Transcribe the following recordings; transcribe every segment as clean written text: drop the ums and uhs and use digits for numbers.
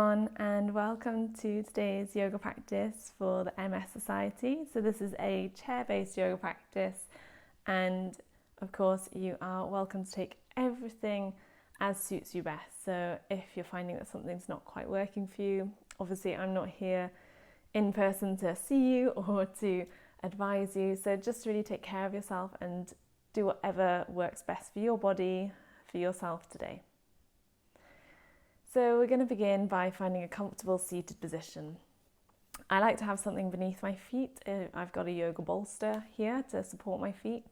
everyone, and welcome to today's yoga practice for the MS Society. So this is a chair-based yoga practice, and of course you are welcome to take everything as suits you best. So if you're finding that something's not quite working for you, obviously I'm not here in person to see you or to advise you, so just really take care of yourself and do whatever works best for your body, for yourself today. So we're going to begin by finding a comfortable seated position. I like to have something beneath my feet. I've got a yoga bolster here to support my feet.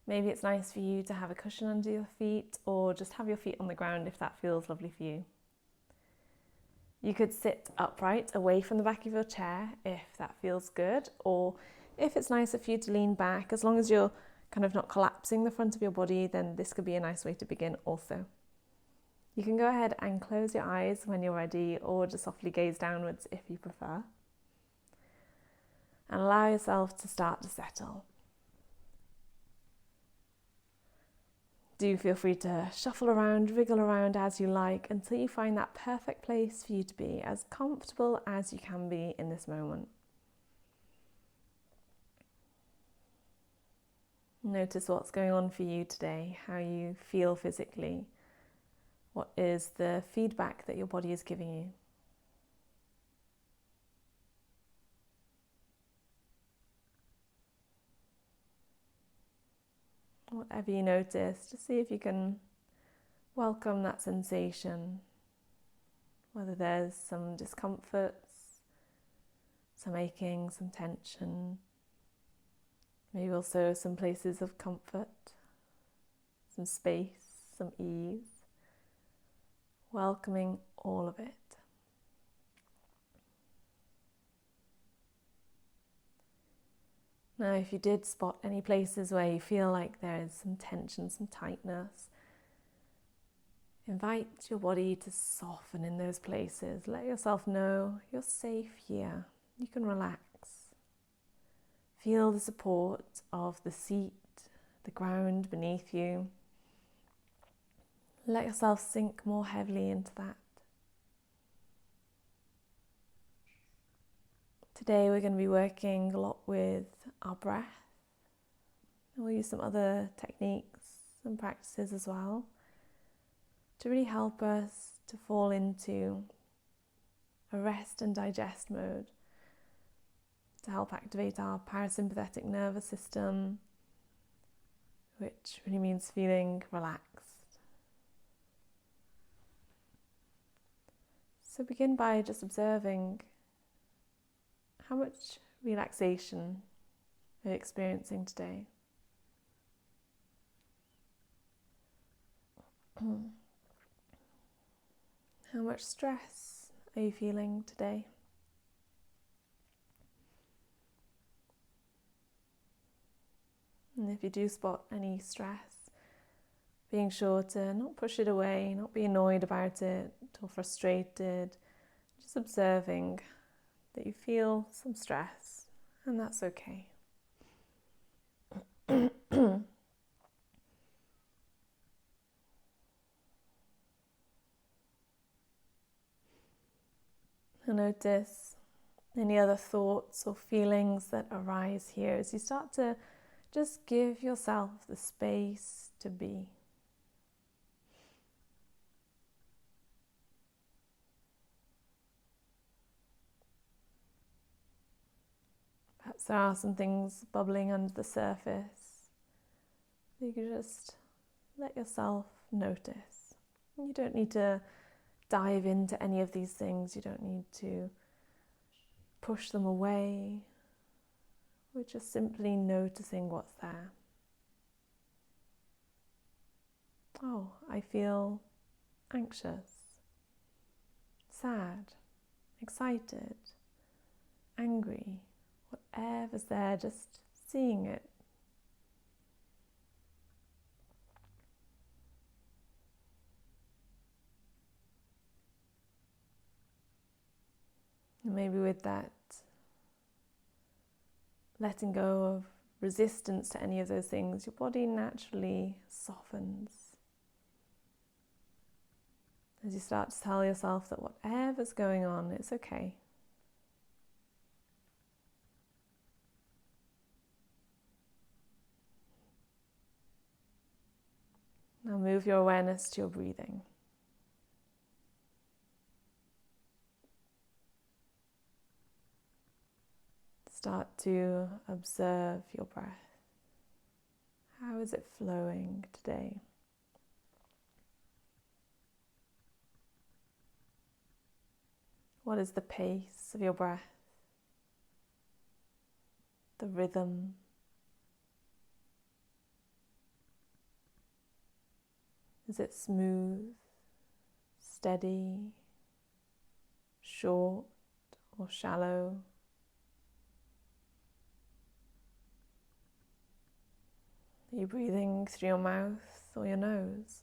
Maybe it's nice for you to have a cushion under your feet, or just have your feet on the ground if that feels lovely for you. You could sit upright away from the back of your chair if that feels good, or if it's nicer for you to lean back, as long as you're kind of not collapsing the front of your body, then this could be a nice way to begin also. You can go ahead and close your eyes when you're ready, or just softly gaze downwards if you prefer. And allow yourself to start to settle. Do feel free to shuffle around, wriggle around as you like, until you find that perfect place for you to be, as comfortable as you can be in this moment. Notice what's going on for you today, how you feel physically. What is the feedback that your body is giving you? Whatever you notice, just see if you can welcome that sensation, whether there's some discomforts, some aching, some tension, maybe also some places of comfort, some space, some ease. Welcoming all of it. Now, if you did spot any places where you feel like there is some tension, some tightness, invite your body to soften in those places. Let yourself know you're safe here. You can relax. Feel the support of the seat, the ground beneath you. Let yourself sink more heavily into that. Today we're going to be working a lot with our breath. We'll use some other techniques and practices as well to really help us to fall into a rest and digest mode, to help activate our parasympathetic nervous system, which really means feeling relaxed. So begin by just observing how much relaxation you're experiencing today. How much stress are you feeling today? And if you do spot any stress, being sure to not push it away, not be annoyed about it or frustrated, just observing that you feel some stress, and that's okay. And notice any other thoughts or feelings that arise here as you start to just give yourself the space to be. Perhaps there are some things bubbling under the surface. You can just let yourself notice. You don't need to dive into any of these things. You don't need to push them away. We're just simply noticing what's there. Oh, I feel anxious, sad, excited, angry. Whatever's there, just seeing it. And maybe with that, letting go of resistance to any of those things, your body naturally softens As you start to tell yourself that whatever's going on, it's okay. Now move your awareness to your breathing. Start to observe your breath. How is it flowing today? What is the pace of your breath? The rhythm? Is it smooth, steady, short or shallow? Are you breathing through your mouth or your nose?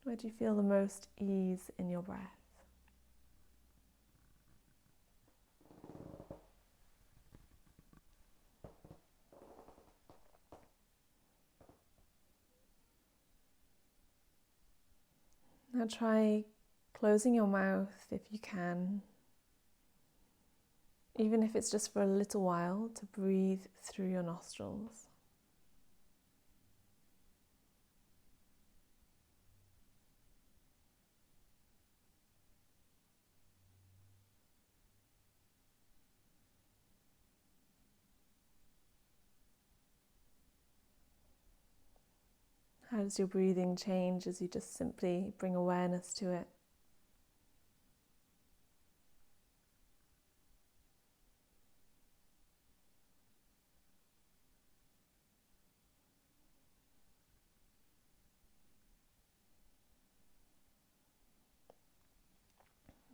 Where do you feel the most ease in your breath? Now try closing your mouth if you can, even if it's just for a little while, to breathe through your nostrils. How does your breathing change as you just simply bring awareness to it?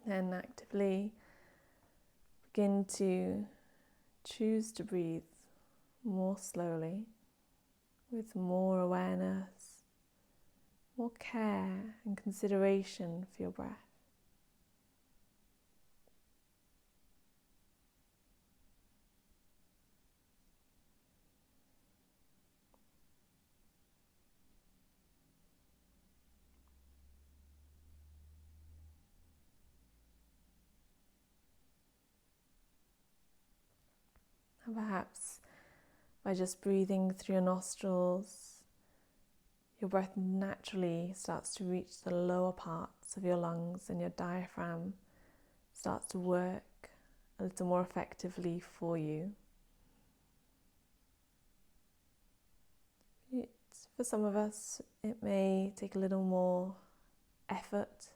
Then actively begin to choose to breathe more slowly, with more awareness, more care and consideration for your breath. And perhaps by just breathing through your nostrils, your breath naturally starts to reach the lower parts of your lungs and your diaphragm starts to work a little more effectively for you. For some of us, it may take a little more effort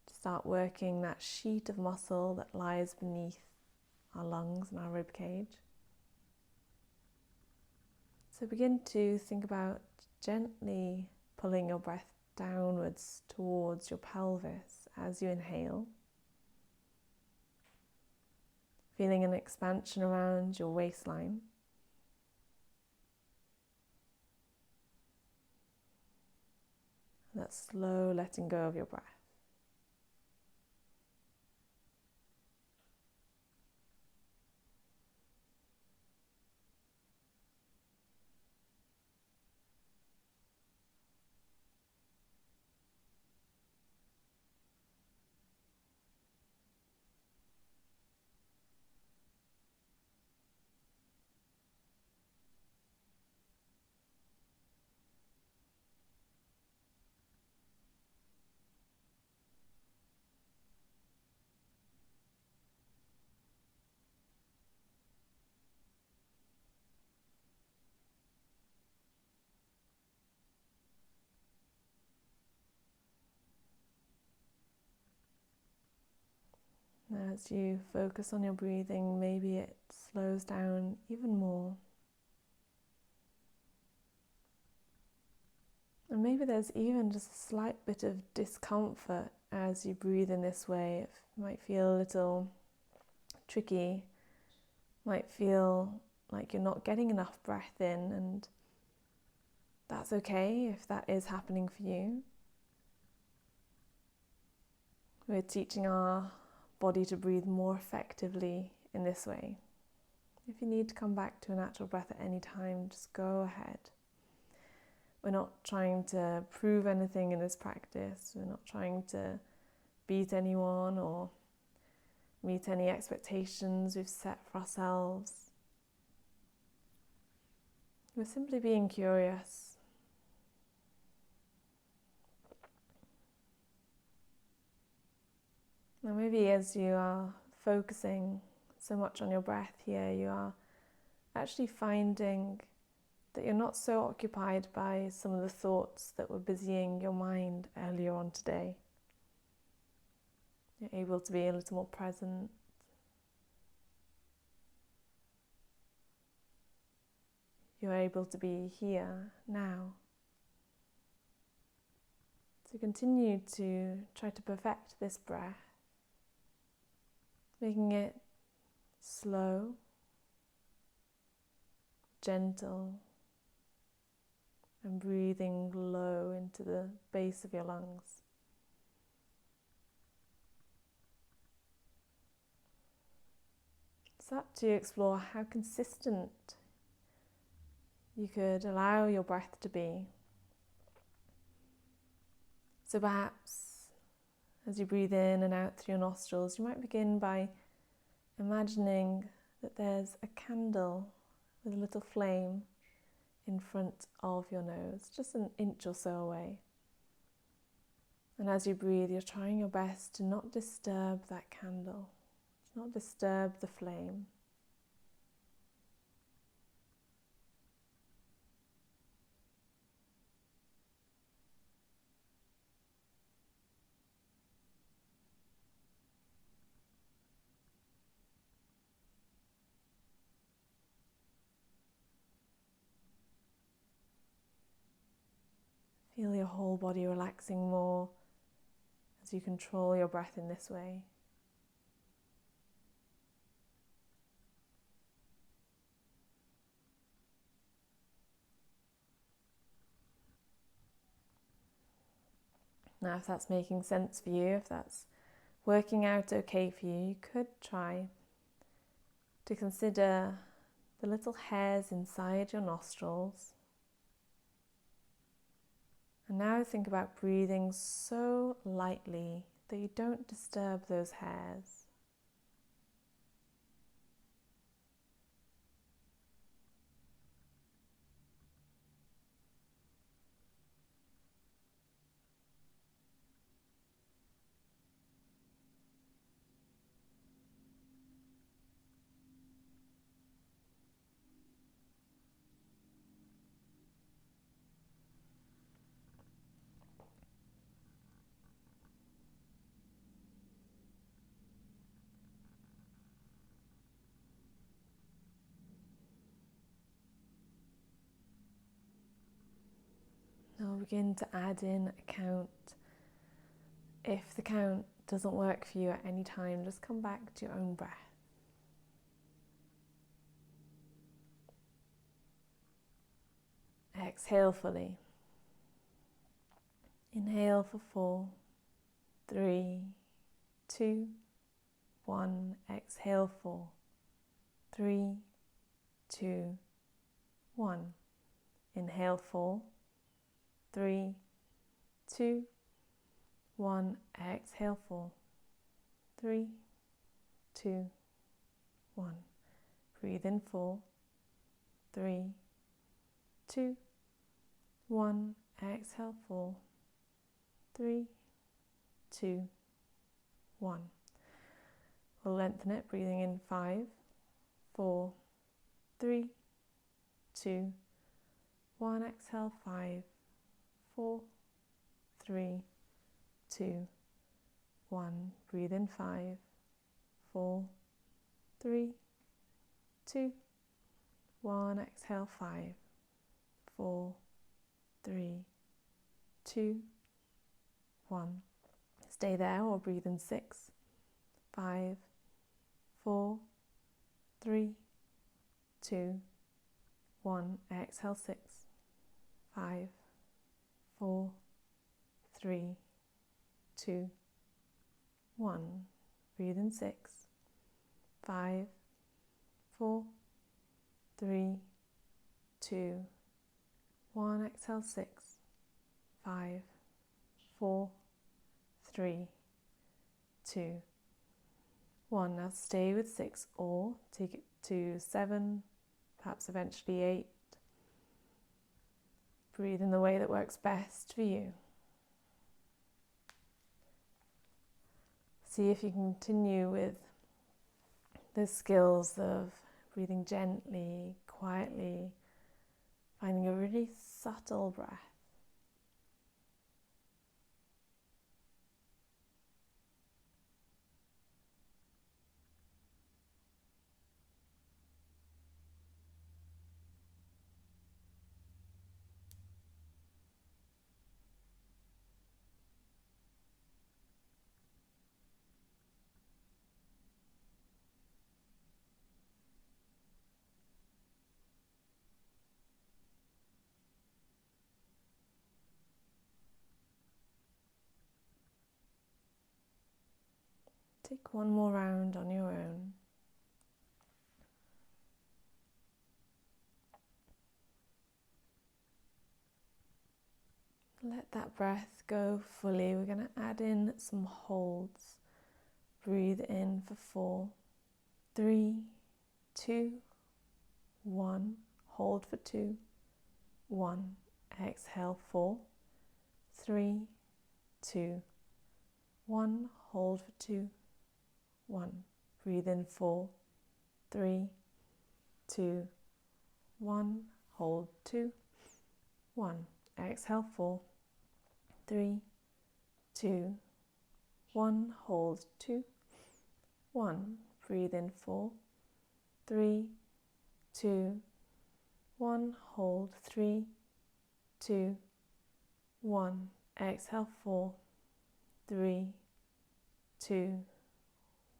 to start working that sheet of muscle that lies beneath our lungs and our rib cage. So begin to think about gently pulling your breath downwards towards your pelvis as you inhale, feeling an expansion around your waistline. That slow letting go of your breath. Now, as you focus on your breathing, maybe it slows down even more. And maybe there's even just a slight bit of discomfort as you breathe in this way. It might feel a little tricky, might feel like you're not getting enough breath in, and that's okay if that is happening for you. We're teaching our body to breathe more effectively in this way. If you need to come back to a natural breath at any time, just go ahead. We're not trying to prove anything in this practice. We're not trying to beat anyone or meet any expectations we've set for ourselves. We're simply being curious. Now maybe as you are focusing so much on your breath here, you are actually finding that you're not so occupied by some of the thoughts that were busying your mind earlier on today. You're able to be a little more present. You're able to be here now. So continue to try to perfect this breath, making it slow, gentle, and breathing low into the base of your lungs. It's up to you to explore how consistent you could allow your breath to be. So perhaps as you breathe in and out through your nostrils, you might begin by imagining that there's a candle with a little flame in front of your nose, just an inch or so away. And as you breathe, you're trying your best to not disturb that candle, to not disturb the flame. Feel your whole body relaxing more as you control your breath in this way. Now, if that's making sense for you, if that's working out okay for you, you could try to consider the little hairs inside your nostrils. And now think about breathing so lightly that you don't disturb those hairs. Now begin to add in a count. If the count doesn't work for you at any time, just come back to your own breath. Exhale fully. Inhale for 4, 3, 2, 1. Exhale 4, 3, 2, 1. Inhale 4, 3, 2, 1. Exhale 4, 3, 2, 1. Breathe in 4, 3, 2, 1. Exhale 4, 3, 2, 1. We'll lengthen it, breathing in 5, 4, 3, 2, 1. Exhale 5, 4, 3, 2, 1. Breathe in 5, 4, 3, 2, 1. Exhale 5, 4, 3, 2, 1. Stay there or breathe in 6, 5, 4, 3, 2, 1. Exhale 6, 5, 4, 3, 2, 1. Breathe in 6, 5, 4, 3, 2, 1, exhale 6, 5, 4, 3, 2, 1. Now stay with 6 or take it to 7, perhaps eventually 8. Breathe in the way that works best for you. See if you can continue with the skills of breathing gently, quietly, finding a really subtle breath. Take one more round on your own. Let that breath go fully. We're going to add in some holds. Breathe in for 4, 3, 2, 1. Hold for 2, 1. Exhale 4, 3, 2, 1. Hold for 2, 1. Breathe in 4, 3, 2, 1. Hold 2, 1. Exhale 4, 3, 2, 1. Hold 2, 1. Breathe in 4, 3, 2, 1. Hold 3, 2, 1. Exhale 4, 3, 2,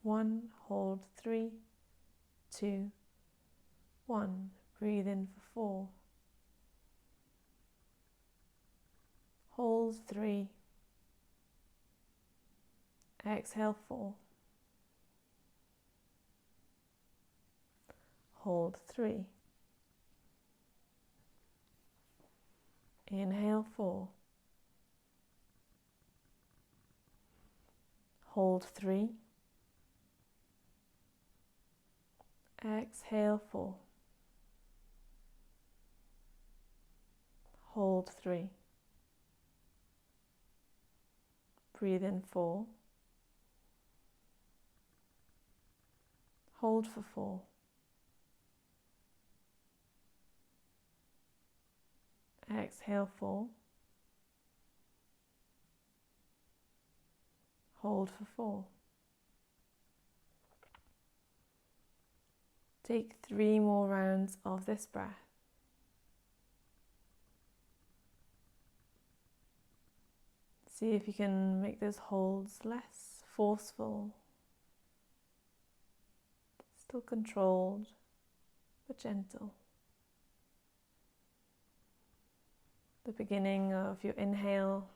1. Hold 3, 2, 1. Breathe in for 4. Hold 3. Exhale 4. Hold 3. Inhale 4. Hold 3. Exhale 4. Hold 3. Breathe in 4. Hold for 4. Exhale 4. Hold for 4. Take 3 more rounds of this breath. See if you can make those holds less forceful, still controlled, but gentle. The beginning of your inhale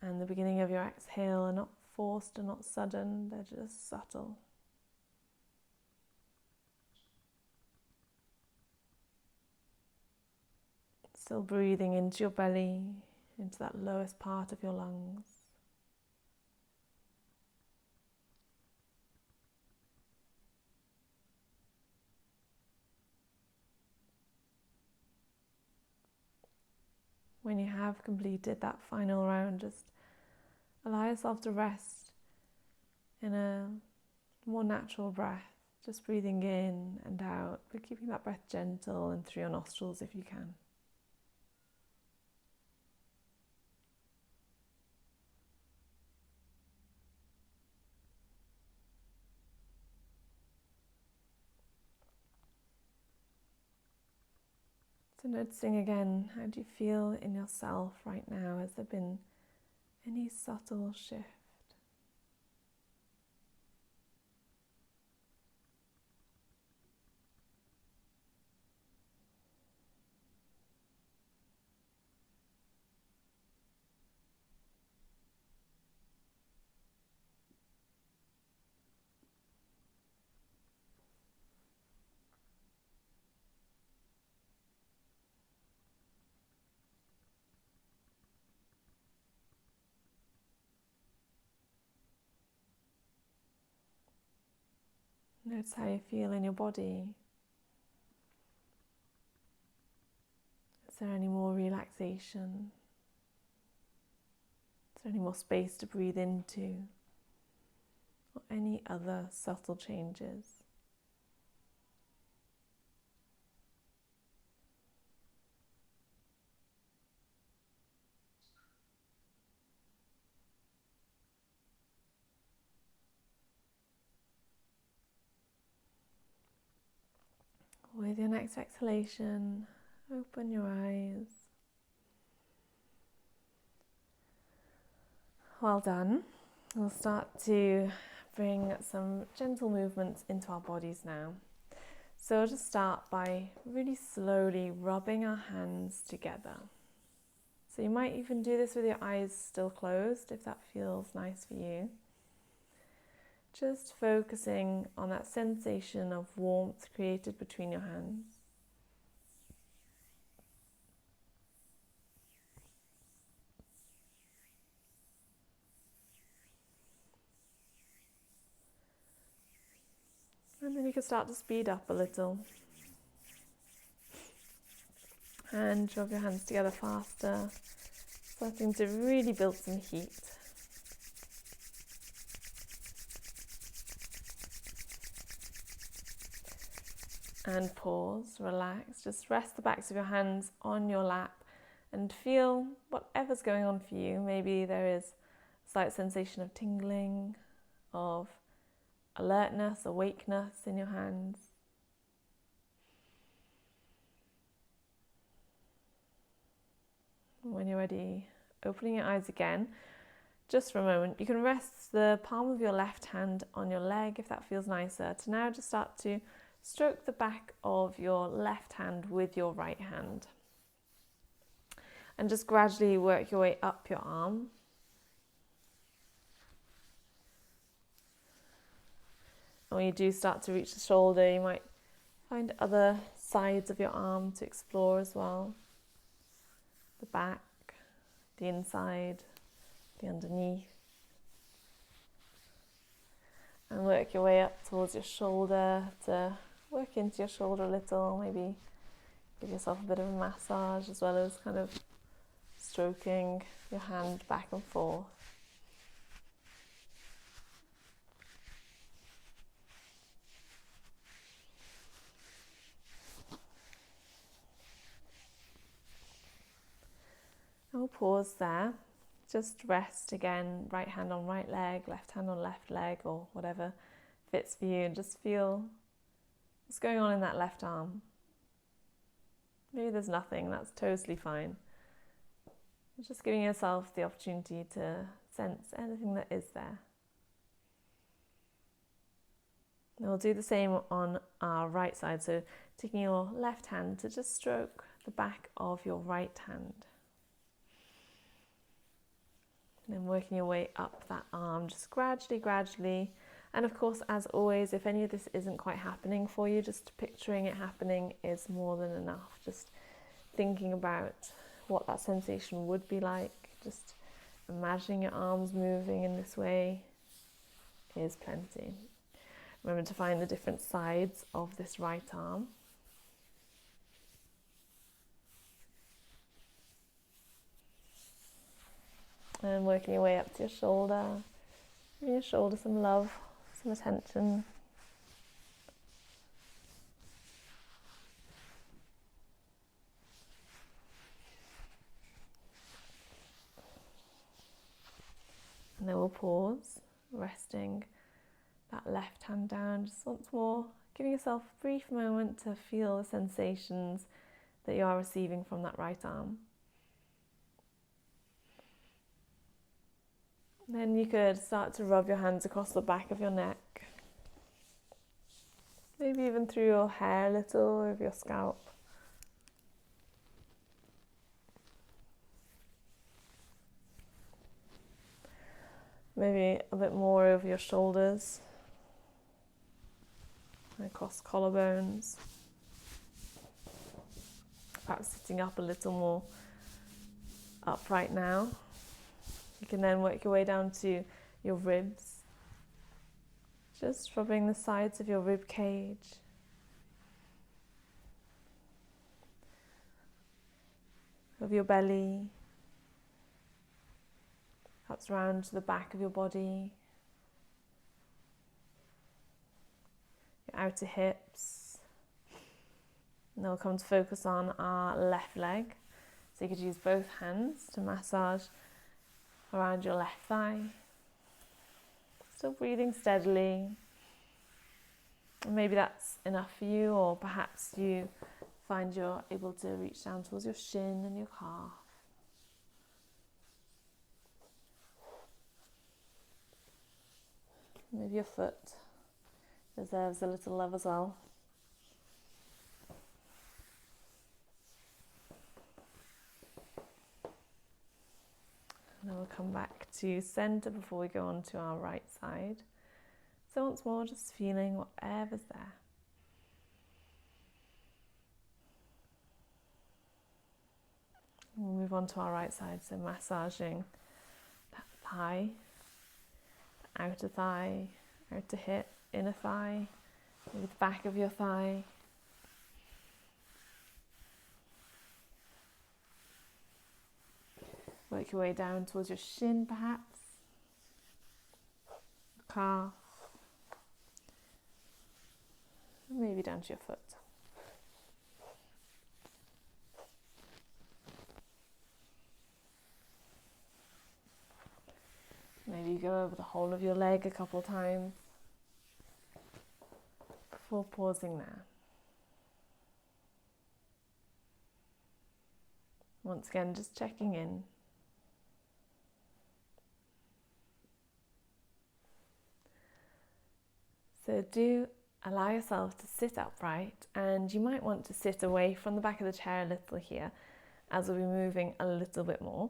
and the beginning of your exhale are not forced and not sudden, they're just subtle. Still breathing into your belly, into that lowest part of your lungs. When you have completed that final round, just allow yourself to rest in a more natural breath, just breathing in and out, but keeping that breath gentle and through your nostrils if you can. So noticing again, how do you feel in yourself right now? Has there been any subtle shift? Notice how you feel in your body. Is there any more relaxation? Is there any more space to breathe into? Or any other subtle changes? With your next exhalation, open your eyes. Well done. We'll start to bring some gentle movements into our bodies now. So we'll just start by really slowly rubbing our hands together. So you might even do this with your eyes still closed if that feels nice for you. Just focusing on that sensation of warmth created between your hands. And then you can start to speed up a little. And rub your hands together faster, starting to really build some heat. And pause, relax, just rest the backs of your hands on your lap and feel whatever's going on for you. Maybe there is a slight sensation of tingling, of alertness, awakeness in your hands. When you're ready, opening your eyes again, just for a moment, you can rest the palm of your left hand on your leg if that feels nicer. To now just start to stroke the back of your left hand with your right hand. And just gradually work your way up your arm. And when you do start to reach the shoulder, you might find other sides of your arm to explore as well. The back, the inside, the underneath. And work your way up towards your shoulder to work into your shoulder a little, maybe give yourself a bit of a massage as well as kind of stroking your hand back and forth. And we'll pause there, just rest again, right hand on right leg, left hand on left leg, or whatever fits for you, and just feel what's going on in that left arm. Maybe there's nothing, that's totally fine. You're just giving yourself the opportunity to sense anything that is there. And we'll do the same on our right side, so taking your left hand to just stroke the back of your right hand. And then working your way up that arm, just gradually. And of course, as always, if any of this isn't quite happening for you, just picturing it happening is more than enough. Just thinking about what that sensation would be like, just imagining your arms moving in this way is plenty. Remember to find the different sides of this right arm. And working your way up to your shoulder. Give your shoulder some love, some attention. And then we'll pause, resting that left hand down just once more, giving yourself a brief moment to feel the sensations that you are receiving from that right arm. Then you could start to rub your hands across the back of your neck, maybe even through your hair a little, over your scalp. Maybe a bit more over your shoulders, across collarbones. Perhaps sitting up a little more upright now. You can then work your way down to your ribs, Just rubbing the sides of your rib cage. Of your belly. Perhaps round to the back of your body. Your outer hips. And then we'll come to focus on our left leg. So you could use both hands to massage around your left thigh. Still breathing steadily. And maybe that's enough for you, or perhaps you find you're able to reach down towards your shin and your calf. Maybe your foot deserves a little love as well. And then we'll come back to centre before we go on to our right side. So once more, just feeling whatever's there. We'll move on to our right side, so massaging that thigh, outer thigh, outer hip, inner thigh, maybe the back of your thigh. Work your way down towards your shin perhaps, calf, and maybe down to your foot. Maybe you go over the whole of your leg a couple times before pausing there. Once again, just checking in. So do allow yourself to sit upright, and you might want to sit away from the back of the chair a little here, as we'll be moving a little bit more.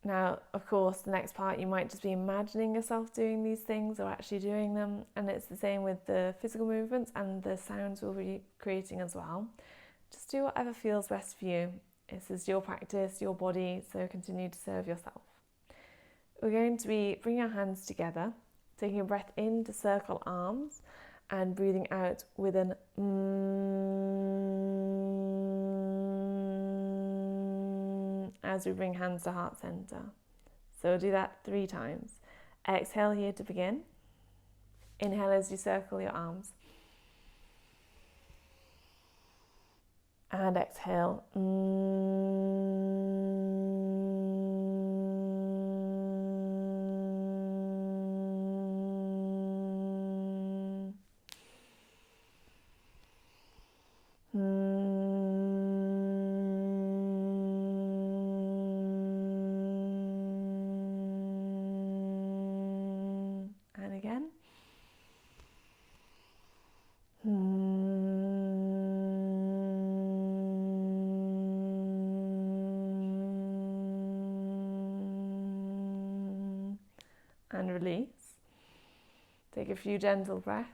Now, of course, the next part, you might just be imagining yourself doing these things or actually doing them, and it's the same with the physical movements and the sounds we'll be creating as well. Just do whatever feels best for you. This is your practice, your body, so continue to serve yourself. We're going to be bringing our hands together, taking a breath in to circle arms and breathing out with an as we bring hands to heart center. So we'll do that 3 times. Exhale here to begin. Inhale as you circle your arms. And exhale. And again. And release. Take a few gentle breaths.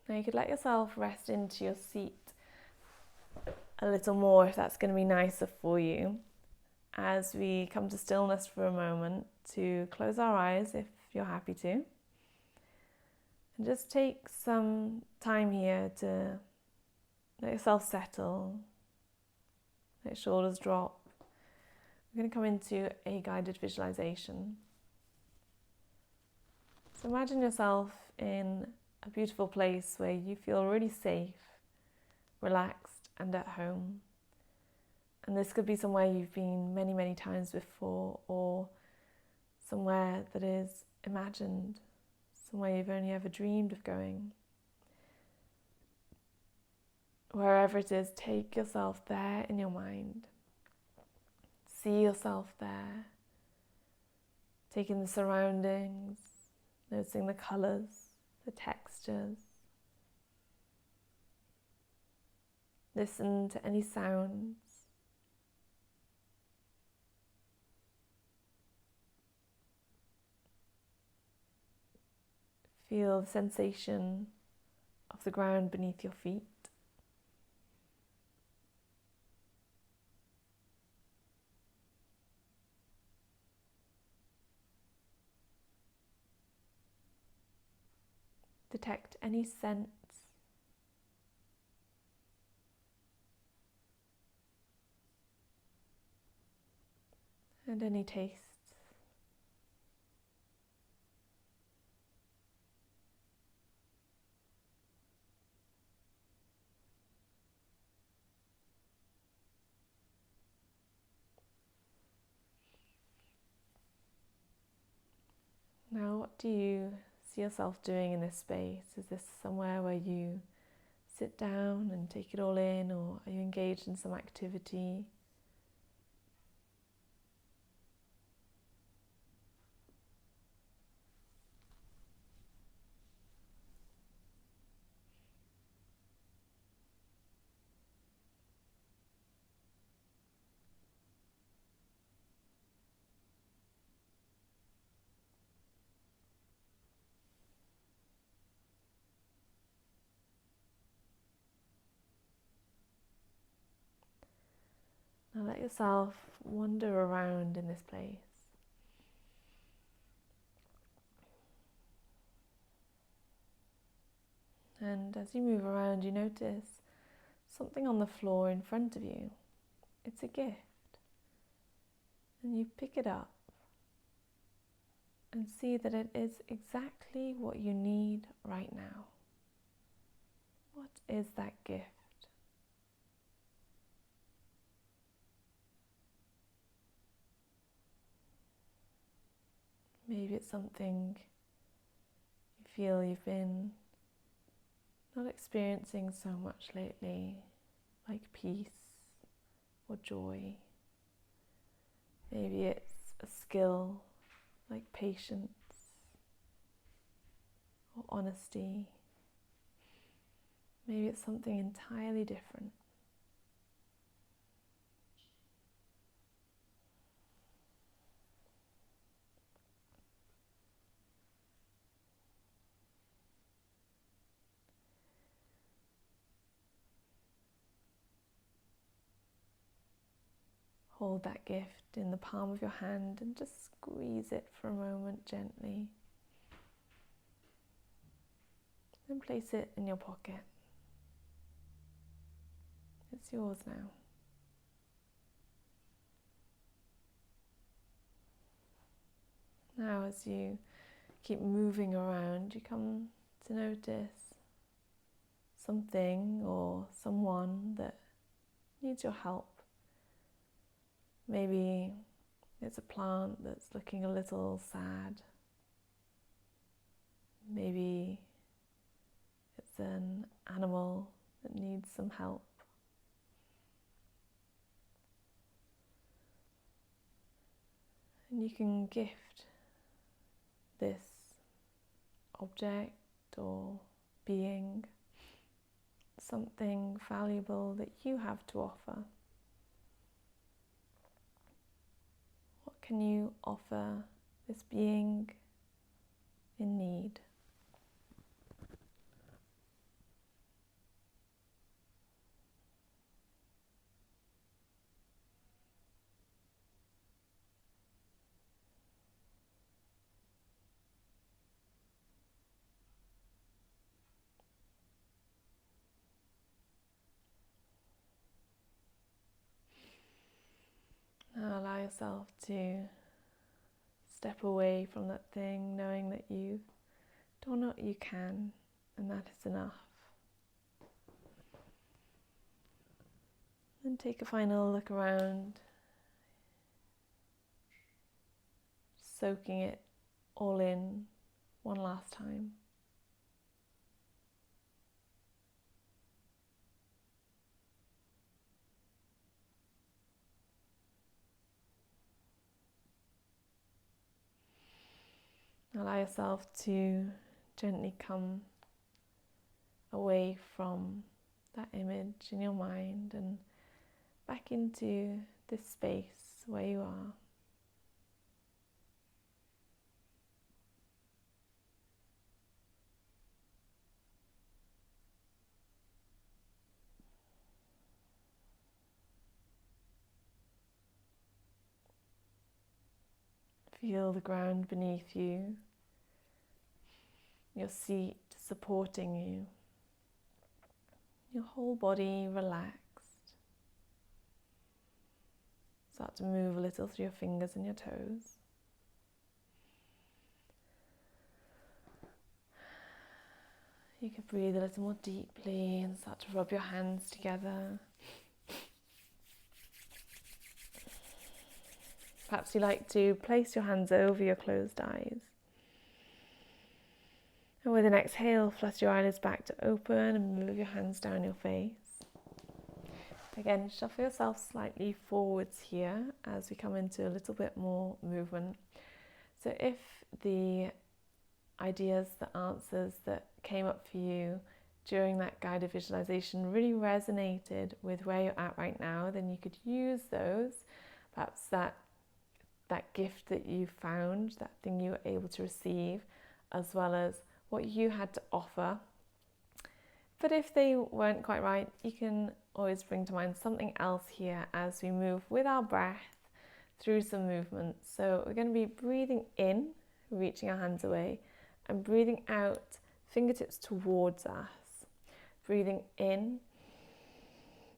Now you could let yourself rest into your seat a little more if that's going to be nicer for you, as we come to stillness for a moment, to close our eyes if you're happy to. And just take some time here to let yourself settle, let your shoulders drop. We're going to come into a guided visualization. So imagine yourself in a beautiful place where you feel really safe, relaxed and at home. And this could be somewhere you've been many, many times before, or somewhere that is imagined, somewhere you've only ever dreamed of going. Wherever it is, take yourself there in your mind. See yourself there, taking the surroundings, noticing the colours, the textures. Listen to any sounds. Feel the sensation of the ground beneath your feet. Detect any scents and any tastes. Now, what do you see yourself doing in this space? Is this somewhere where you sit down and take it all in, or are you engaged in some activity? Now let yourself wander around in this place. And as you move around, you notice something on the floor in front of you. It's a gift. And you pick it up and see that it is exactly what you need right now. What is that gift? Maybe it's something you feel you've been not experiencing so much lately, like peace or joy. Maybe it's a skill like patience or honesty. Maybe it's something entirely different. Hold that gift in the palm of your hand and just squeeze it for a moment gently. Then place it in your pocket. It's yours now. Now, as you keep moving around, you come to notice something or someone that needs your help. Maybe it's a plant that's looking a little sad. Maybe it's an animal that needs some help. And you can gift this object or being something valuable that you have to offer. What can you offer this being in need? Now allow yourself to step away from that thing, knowing that you've done what you can, and that is enough. Then take a final look around, soaking it all in one last time. Allow yourself to gently come away from that image in your mind and back into this space where you are. Feel the ground beneath you, your seat supporting you, your whole body relaxed. Start to move a little through your fingers and your toes. You could breathe a little more deeply and start to rub your hands together. Perhaps you like to place your hands over your closed eyes. And with an exhale, flutter your eyelids back to open and move your hands down your face. Again, shuffle yourself slightly forwards here as we come into a little bit more movement. So if the ideas, the answers that came up for you during that guided visualization really resonated with where you're at right now, then you could use those. Perhaps that gift that you found, that thing you were able to receive, as well as what you had to offer. But if they weren't quite right, you can always bring to mind something else here as we move with our breath through some movement. So we're going to be breathing in, reaching our hands away, and breathing out, fingertips towards us. Breathing in,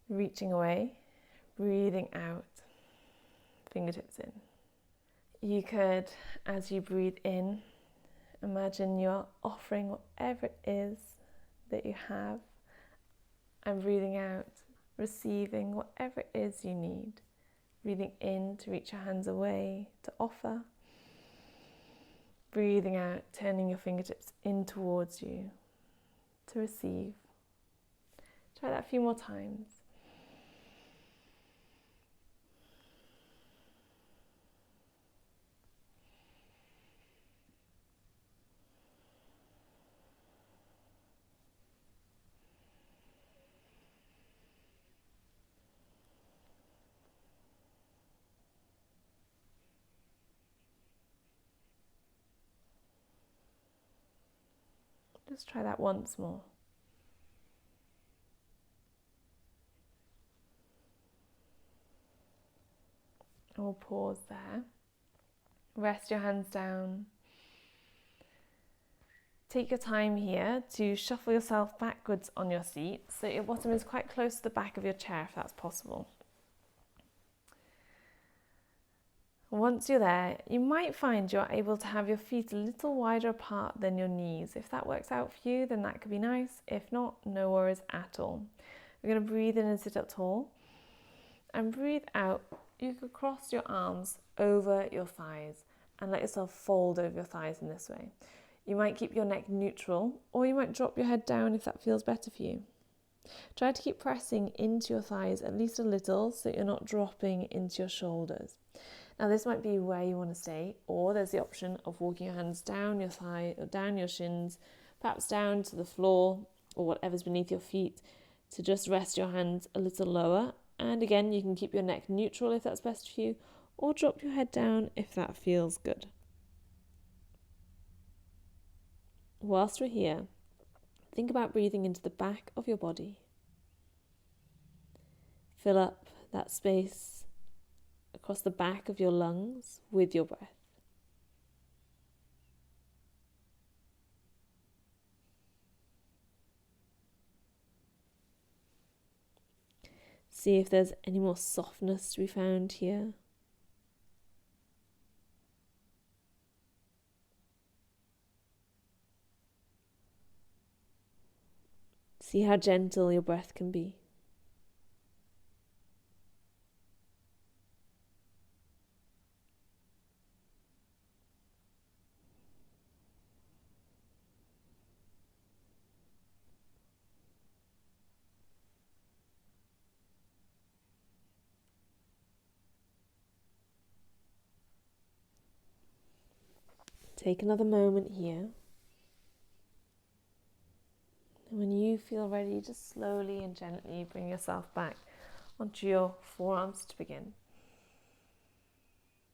reaching away, breathing out, fingertips in. You could, as you breathe in, imagine you're offering whatever it is that you have, and breathing out, receiving whatever it is you need. Breathing in to reach your hands away, to offer. Breathing out, turning your fingertips in towards you, to receive. Try that a few more times. Just try that once more. And we'll pause there. Rest your hands down. Take your time here to shuffle yourself backwards on your seat so your bottom is quite close to the back of your chair if that's possible. Once you're there, you might find you're able to have your feet a little wider apart than your knees. If that works out for you, then that could be nice. If not, no worries at all. We're going to breathe in and sit up tall. And breathe out. You could cross your arms over your thighs and let yourself fold over your thighs in this way. You might keep your neck neutral, or you might drop your head down if that feels better for you. Try to keep pressing into your thighs at least a little so that you're not dropping into your shoulders. Now this might be where you want to stay, or there's the option of walking your hands down your thigh or down your shins, perhaps down to the floor or whatever's beneath your feet, to just rest your hands a little lower. And again, you can keep your neck neutral if that's best for you, or drop your head down if that feels good. Whilst we're here, think about breathing into the back of your body. Fill up that space across the back of your lungs with your breath. See if there's any more softness to be found here. See how gentle your breath can be. Take another moment here. And when you feel ready, just slowly and gently bring yourself back onto your forearms to begin.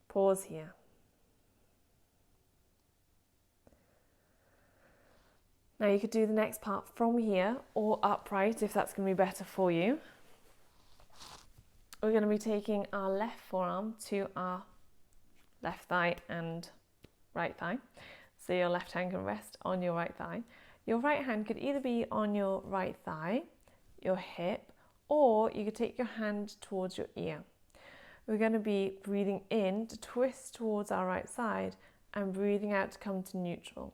Pause here. Now you could do the next part from here or upright if that's going to be better for you. We're going to be taking our left forearm to our left thigh and right thigh. So your left hand can rest on your right thigh. Your right hand could either be on your right thigh, your hip, or you could take your hand towards your ear. We're going to be breathing in to twist towards our right side and breathing out to come to neutral.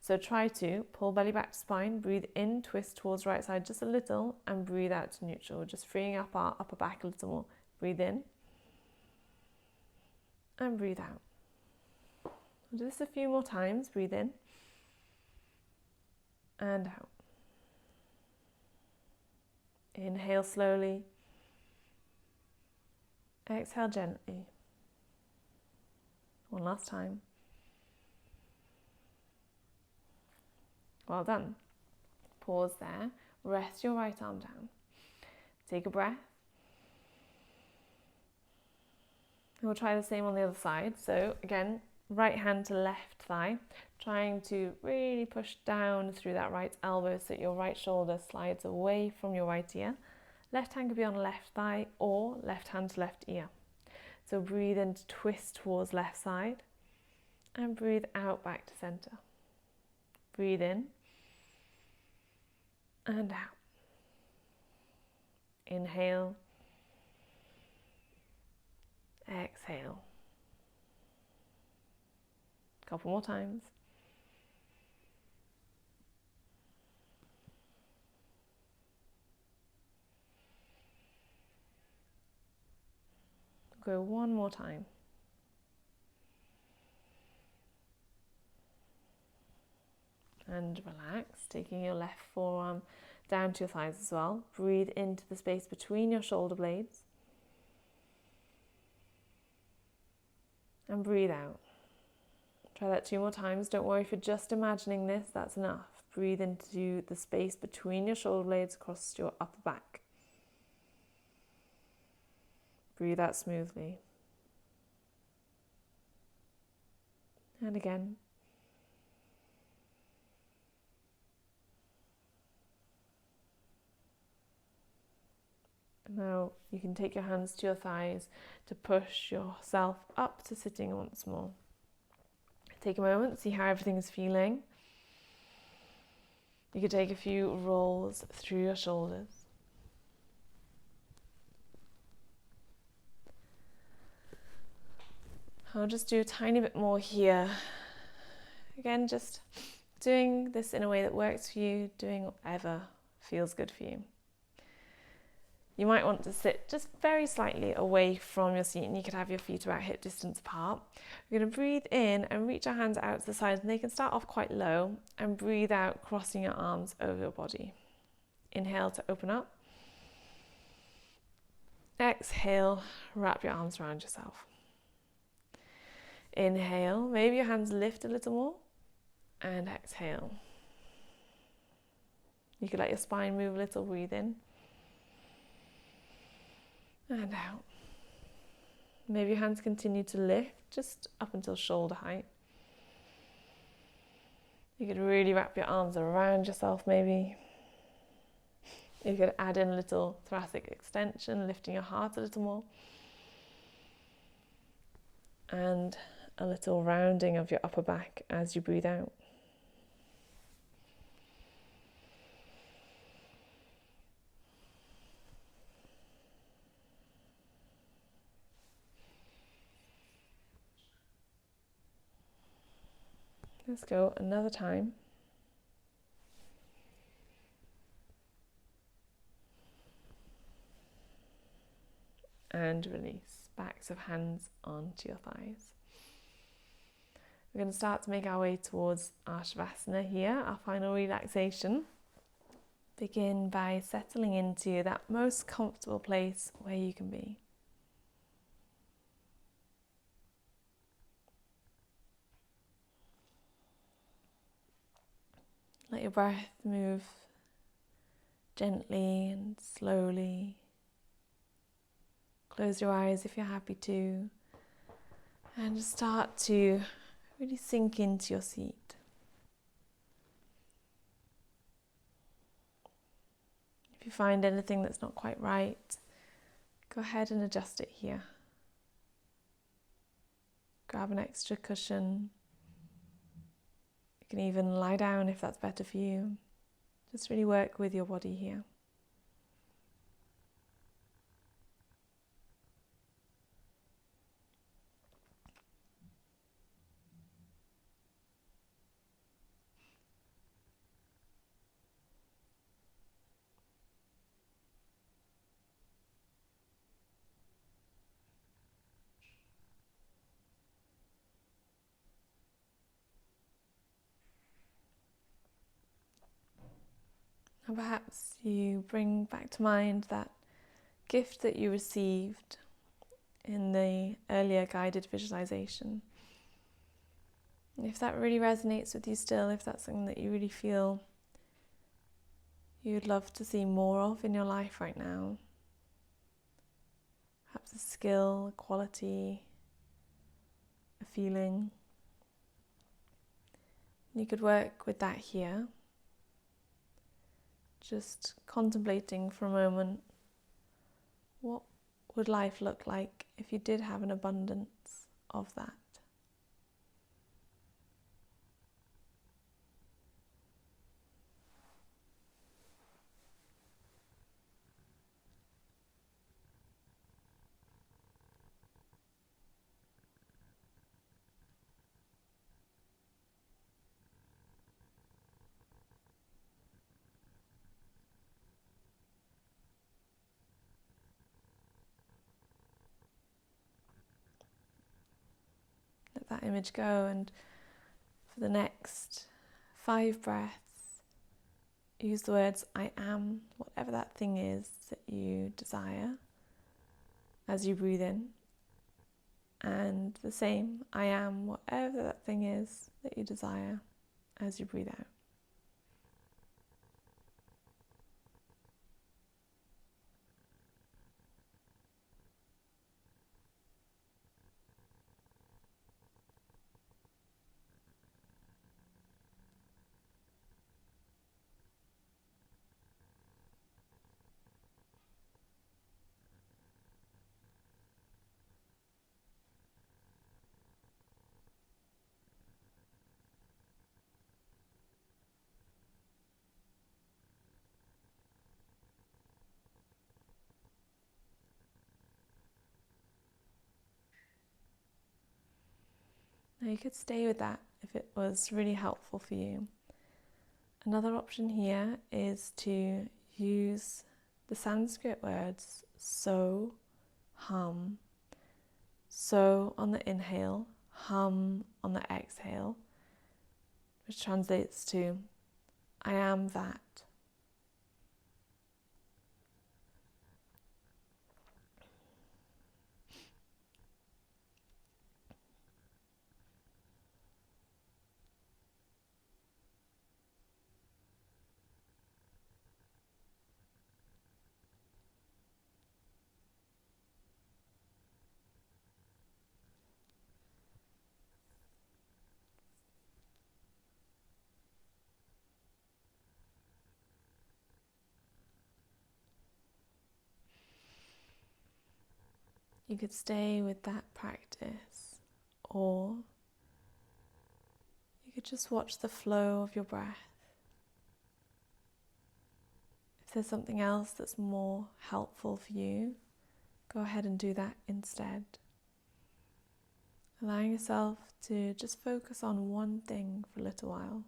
So try to pull belly back to spine, breathe in, twist towards right side just a little, and breathe out to neutral, just freeing up our upper back a little more. Breathe in and breathe out. We'll do this a few more times. Breathe in and out. Inhale slowly. Exhale gently. One last time. Well done. Pause there. Rest your right arm down. Take a breath. And we'll try the same on the other side. So again, right hand to left thigh, trying to really push down through that right elbow so that your right shoulder slides away from your right ear. Left hand could be on left thigh or left hand to left ear. So breathe in to twist towards left side and breathe out back to center. Breathe in and out. Inhale. Exhale. A couple more times. Go one more time. And relax, taking your left forearm down to your thighs as well. Breathe into the space between your shoulder blades. And breathe out. Try that 2 more times. Don't worry if you're just imagining this, that's enough. Breathe into the space between your shoulder blades across your upper back. Breathe out smoothly. And again. Now you can take your hands to your thighs to push yourself up to sitting once more. Take a moment, see how everything is feeling. You could take a few rolls through your shoulders. I'll just do a tiny bit more here. Again, just doing this in a way that works for you, doing whatever feels good for you. You might want to sit just very slightly away from your seat and you could have your feet about hip distance apart. We're going to breathe in and reach our hands out to the sides, and they can start off quite low, and breathe out, crossing your arms over your body. Inhale to open up. Exhale, wrap your arms around yourself. Inhale, maybe your hands lift a little more, and exhale. You could let your spine move a little, breathe in. And out. Maybe your hands continue to lift just up until shoulder height. You could really wrap your arms around yourself maybe. You could add in a little thoracic extension, lifting your heart a little more. And a little rounding of your upper back as you breathe out. Let's go another time. And release. Backs of hands onto your thighs. We're going to start to make our way towards our Shavasana here, our final relaxation. Begin by settling into that most comfortable place where you can be. Let your breath move gently and slowly. Close your eyes if you're happy to, and just start to really sink into your seat. If you find anything that's not quite right, go ahead and adjust it here. grab an extra cushion. You can even lie down if that's better for you. Just really work with your body here. And perhaps you bring back to mind that gift that you received in the earlier guided visualization. And if that really resonates with you still, if that's something that you really feel you'd love to see more of in your life right now, perhaps a skill, a quality, a feeling, you could work with that here. Just contemplating for a moment, what would life look like if you did have an abundance of that? Let that image go, and for the next 5 breaths, use the words I am, whatever that thing is that you desire, as you breathe in. And the same, I am, whatever that thing is that you desire, as you breathe out. Now you could stay with that if it was really helpful for you. Another option here is to use the Sanskrit words so, hum. So on the inhale, hum on the exhale, which translates to I am that. You could stay with that practice, or you could just watch the flow of your breath. If there's something else that's more helpful for you, go ahead and do that instead. Allowing yourself to just focus on one thing for a little while.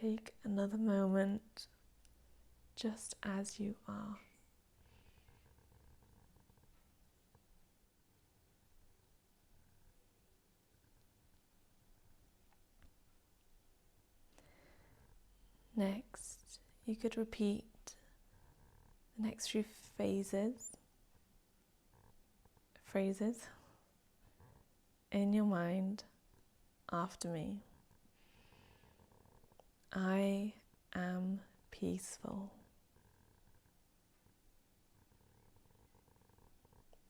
Take another moment just as you are. Next, you could repeat the next few phrases in your mind after me. I am peaceful.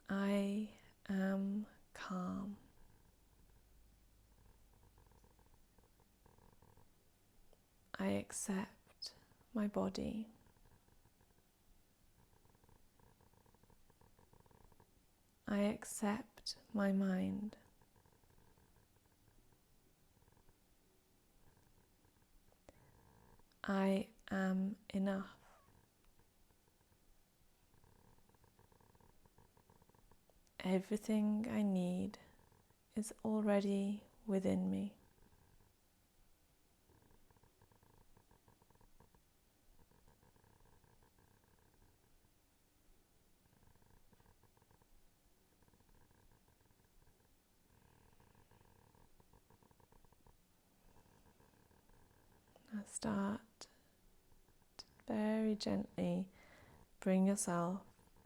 I am calm. I accept my body. I accept my mind. I am enough. Everything I need is already within me. Now start to very gently bring yourself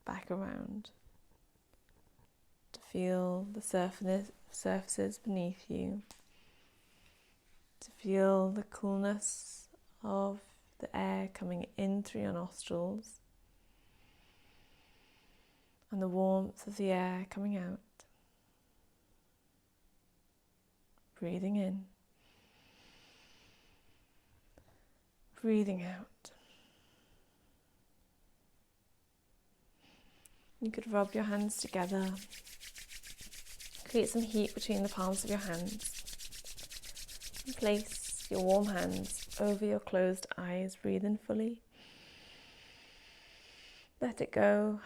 back around to feel the surfaces beneath you, to feel the coolness of the air coming in through your nostrils and the warmth of the air coming out. Breathing in, breathing out. You could rub your hands together, create some heat between the palms of your hands, and place your warm hands over your closed eyes. Breathe in fully. Let it go.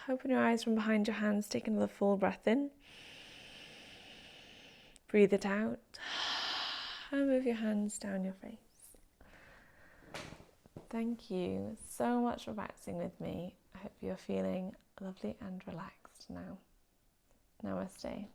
Open your eyes from behind your hands. Take another full breath in. Breathe it out. And move your hands down your face. Thank you so much for practicing with me. I hope you're feeling lovely and relaxed now. Namaste.